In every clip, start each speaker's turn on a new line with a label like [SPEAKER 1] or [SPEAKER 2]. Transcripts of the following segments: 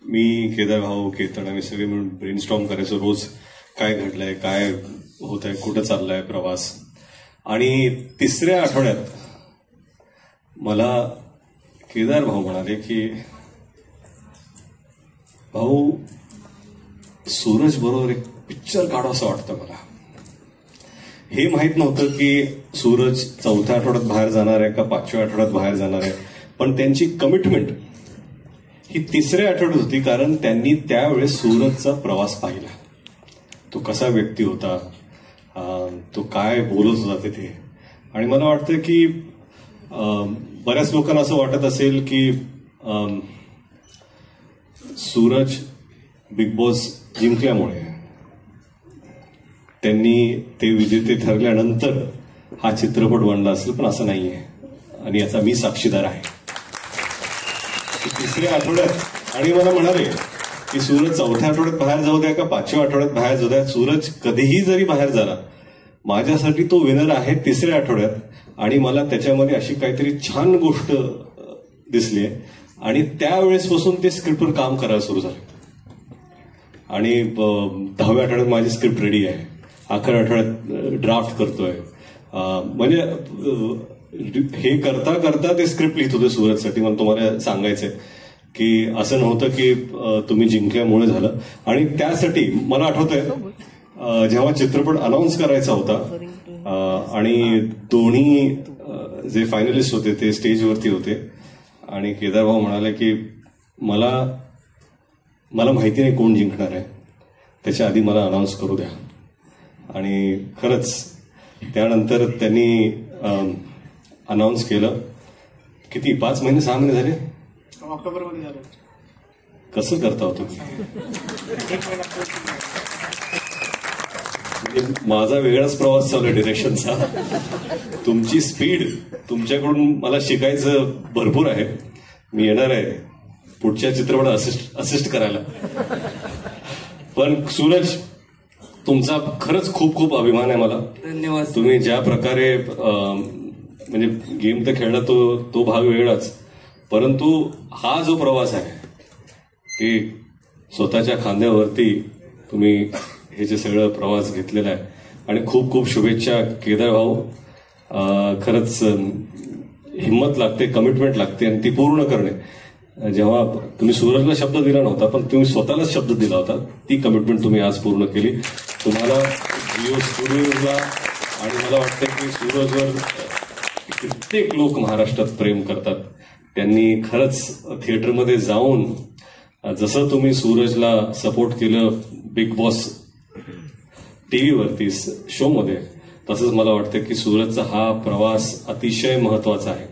[SPEAKER 1] मी केदार भाऊ केतन आम्ही सगळे मिळून ब्रेनस्टॉर्म करायचो रोज काय घडलंय, काय होत आहे, कुठं चाललाय प्रवास. आणि तिसऱ्या आठवड्यात मला केदार भाऊ म्हणाले की भाऊ सूरज बरोबर एक पिक्चर काढू असं वाटतं मला. हे माहित नव्हतं की सूरज चौथ्या आठवड्यात बाहेर जाणार आहे का 5व्या आठवड्यात बाहेर जाणार आहे, पण त्यांची कमिटमेंट ही तिसऱ्या आठवड्यात होती. कारण त्यांनी त्यावेळेस सूरजचा प्रवास पाहिला, तो कसा व्यक्ती होता, तो काय बोलत होता तिथे. आणि मला वाटतं की बऱ्याच लोकांना असं वाटत असेल की सूरज बिग बॉस जिंकल्यामुळे त्यांनी ते विजेते ठरल्यानंतर हा चित्रपट बनला असेल, पण असं नाहीये. आणि याचा मी साक्षीदार आहे. तिसऱ्या आठवड्यात आणि मला म्हणाले की सूरज चौथ्या आठवड्यात बाहेर जाऊ द्या का 5व्या आठवड्यात बाहेर जाऊ द्या, सूरज कधीही जरी बाहेर झाला माझ्यासाठी तो विनर आहे तिसऱ्या आठवड्यात. आणि मला त्याच्यामध्ये अशी काहीतरी छान गोष्ट दिसली आणि त्यावेळेसपासून ते स्क्रिप्टवर काम करायला सुरू झालं. आणि 10व्या आठवड्यात माझी स्क्रिप्ट रेडी आहे, 11व्या आठवड्यात ड्राफ्ट करतोय. म्हणजे हे करता करता ते स्क्रिप्ट लिहित होते सूरजसाठी. मला तुम्हाला सांगायचंय की असं नव्हतं की तुम्ही जिंकल्यामुळे झालं. आणि त्यासाठी मला आठवतंय जेव्हा चित्रपट अनाऊन्स करायचा होता आणि दोन्ही जे फायनलिस्ट होते ते स्टेजवरती होते आणि केदार भाऊ म्हणाले की मला माहिती नाही कोण जिंकणार आहे, त्याच्या आधी मला अनाऊन्स करू द्या. आणि खरंच त्यानंतर त्यांनी अनाऊन्स केलं. किती 5 महिने 6 महिने झाले,
[SPEAKER 2] ऑक्टोबरमध्ये झालं.
[SPEAKER 1] कसं करता होतं माझा वेगळाच प्रवास चालू आहे डिरेक्शनचा. तुमची स्पीड, तुमच्याकडून मला शिकायचं भरपूर आहे. मी येणार आहे पुढच्या चित्रपटात असिस्ट करायला. पण सूरज तुमचा खरंच खूप खूप अभिमान आहे मला.
[SPEAKER 2] धन्यवाद.
[SPEAKER 1] तुम्ही ज्या प्रकारे म्हणजे गेम तर खेळला तो भाग वेगळाच, परंतु हा जो प्रवास आहे की स्वतःच्या खांद्यावरती तुम्ही हे जे सगळं प्रवास घेतलेला आहे. आणि खूप खूप शुभेच्छा केदार भाऊ. खरंच हिंमत लागते, कमिटमेंट लागते आणि ती पूर्ण करणे. जेव्हा तुम्ही सूरजला शब्द दिला नव्हता पण तुम्ही स्वतःलाच शब्द दिला होता, ती कमिटमेंट तुम्ही आज पूर्ण केली. तुम्हाला जिओ स्टुडिओला आणि मला वाटतं की सूरजवर कित्येक लोक महाराष्ट्रात प्रेम करतात. त्यांनी खरंच थिएटरमध्ये जाऊन जसं तुम्ही सूरजला सपोर्ट केलं बिग बॉस टीव्हीवरती शो मध्ये, तसंच मला वाटतं की सूरजचा हा प्रवास अतिशय महत्वाचा आहे.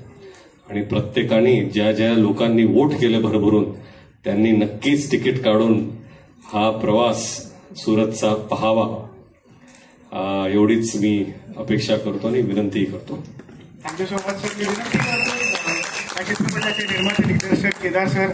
[SPEAKER 1] आणि प्रत्येकाने ज्या लोकांनी वोट केलं भरभरून त्यांनी नक्कीच तिकीट काढून हा प्रवास सूरजचा पाहावा, एवढीच मी अपेक्षा करतो आणि विनंतीही करतो.
[SPEAKER 2] Thank you so much sir. मी विनंती करतो चित्रपटाचे निर्माते दिग्दर्शक केदार सर.